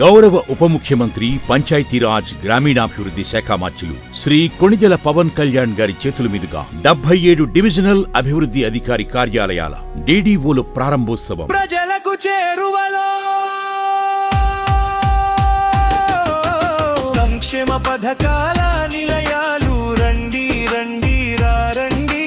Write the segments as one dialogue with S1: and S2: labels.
S1: గౌరవ ఉప ముఖ్యమంత్రి పంచాయతీరాజ్ గ్రామీణాభివృద్ధి శాఖ మంత్రులు శ్రీ కొణిదెల పవన్ కళ్యాణ్ గారి చేతుల మీదుగా 77 డివిజనల్ అభివృద్ధి అధికారి కార్యాలయాల DDOల ప్రారంభోత్సవం
S2: ప్రజలకు చేరువలో సంక్షేమ పథకాల నిలయాలు రండి రండి రండి.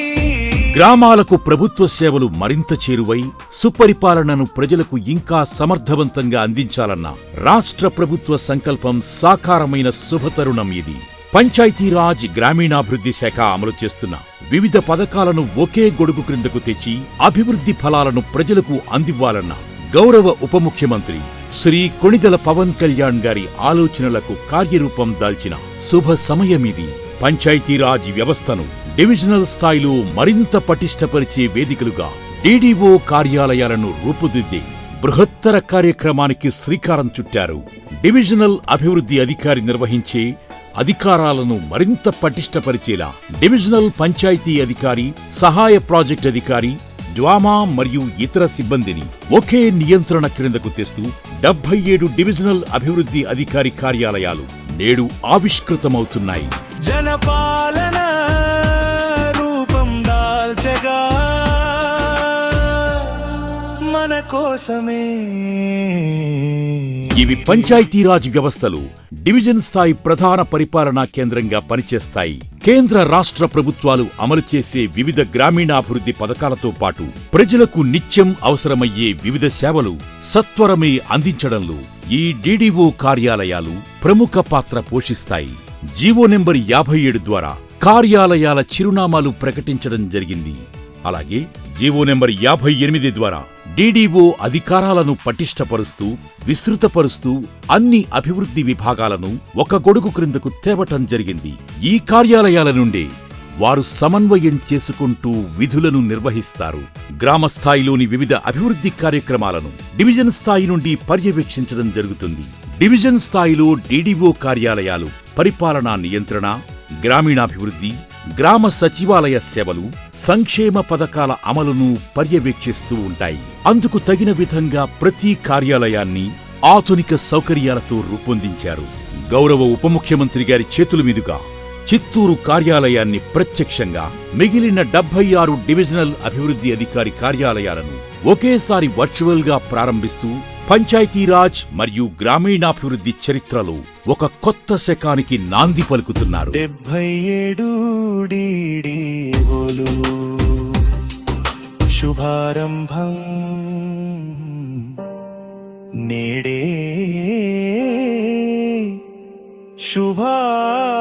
S1: గ్రామాలకు ప్రభుత్వ సేవలు మరింత చేరువై సుపరిపాలనను ప్రజలకు ఇంకా సమర్థవంతంగా అందించాలన్న రాష్ట్ర ప్రభుత్వ సంకల్పం సాకారమైన శుభతరుణం ఇది. పంచాయతీరాజ్ గ్రామీణాభివృద్ధి శాఖ అమలు చేస్తున్న వివిధ పథకాలను ఒకే గొడుగు క్రిందకు తెచ్చి అభివృద్ధి ఫలాలను ప్రజలకు అందివ్వాలన్న గౌరవ ఉప ముఖ్యమంత్రి శ్రీ కొణిదెల పవన్ కళ్యాణ్ గారి ఆలోచనలకు కార్యరూపం దాల్చిన శుభ సమయమిది. పంచాయతీరాజ్ వ్యవస్థను డివిజనల్ స్థాయిలో మరింత పటిష్టపరిచే వేదికలుగా DDO కార్యాలయాలను రూపుదిద్దే బృహత్తర కార్యక్రమానికి శ్రీకారం చుట్టారు. డివిజనల్ అభివృద్ధి అధికారి నిర్వహించే అధికారాలను మరింత పటిష్టపరిచేలా డివిజనల్ పంచాయతీ అధికారి, సహాయ ప్రాజెక్ట్ అధికారి, డ్వామా మరియు ఇతర సిబ్బందిని ఒకే నియంత్రణ క్రిందకు తెస్తూ 77 డివిజనల్ అభివృద్ధి అధికారి కార్యాలయాలు నేడు ఆవిష్కృతమవుతున్నాయి.
S2: జనపాలన రూపం దాల్చగా మన కోసమే.
S1: ఇవి పంచాయతీరాజ్ వ్యవస్థలు డివిజన్ స్థాయి ప్రధాన పరిపాలనా కేంద్రంగా పనిచేస్తాయి. కేంద్ర రాష్ట్ర ప్రభుత్వాలు అమలు చేసే వివిధ గ్రామీణాభివృద్ధి పథకాలతో పాటు ప్రజలకు నిత్యం అవసరమయ్యే వివిధ సేవలు సత్వరమే అందించడంలో ఈ DDO కార్యాలయాలు ప్రముఖ పాత్ర పోషిస్తాయి. జీవో నెంబర్ 57 ద్వారా కార్యాలయాల చిరునామాలు ప్రకటించడం జరిగింది. అలాగే జీవో నెంబర్ 58 ద్వారా DDO అధికారాలను పటిష్టపరుస్తూ, విస్తృతపరుస్తూ అన్ని అభివృద్ధి విభాగాలను ఒక గొడుగు క్రిందకు తేవటం జరిగింది. ఈ కార్యాలయాల నుండే వారు సమన్వయం చేసుకుంటూ విధులను నిర్వహిస్తారు. గ్రామ స్థాయిలోని వివిధ అభివృద్ధి కార్యక్రమాలను డివిజన్ స్థాయి నుండి పర్యవేక్షించడం జరుగుతుంది. డివిజన్ స్థాయిలో DDO కార్యాలయాలు పరిపాలనా నియంత్రణ, గ్రామీణాభివృద్ధి, గ్రామ సచివాలయ సేవలు, సంక్షేమ పథకాల అమలును పర్యవేక్షిస్తూ ఉంటాయి. అందుకు తగిన విధంగా ప్రతి కార్యాలయాన్ని ఆధునిక సౌకర్యాలతో రూపొందించారు. గౌరవ ఉప ముఖ్యమంత్రి గారి చేతుల మీదుగా చిత్తూరు కార్యాలయాన్ని ప్రత్యక్షంగా, మిగిలిన 76 డివిజనల్ అభివృద్ధి అధికారి కార్యాలయాలను ఒకేసారి వర్చువల్ గా ప్రారంభిస్తూ పంచాయతీరాజ్ మరియు గ్రామీణాభివృద్ధి చరిత్రలో ఒక కొత్త శకానికి నాంది పలుకుతున్నారు.
S2: 77 DDOలు శుభారంభం నేడే శుభారంభం.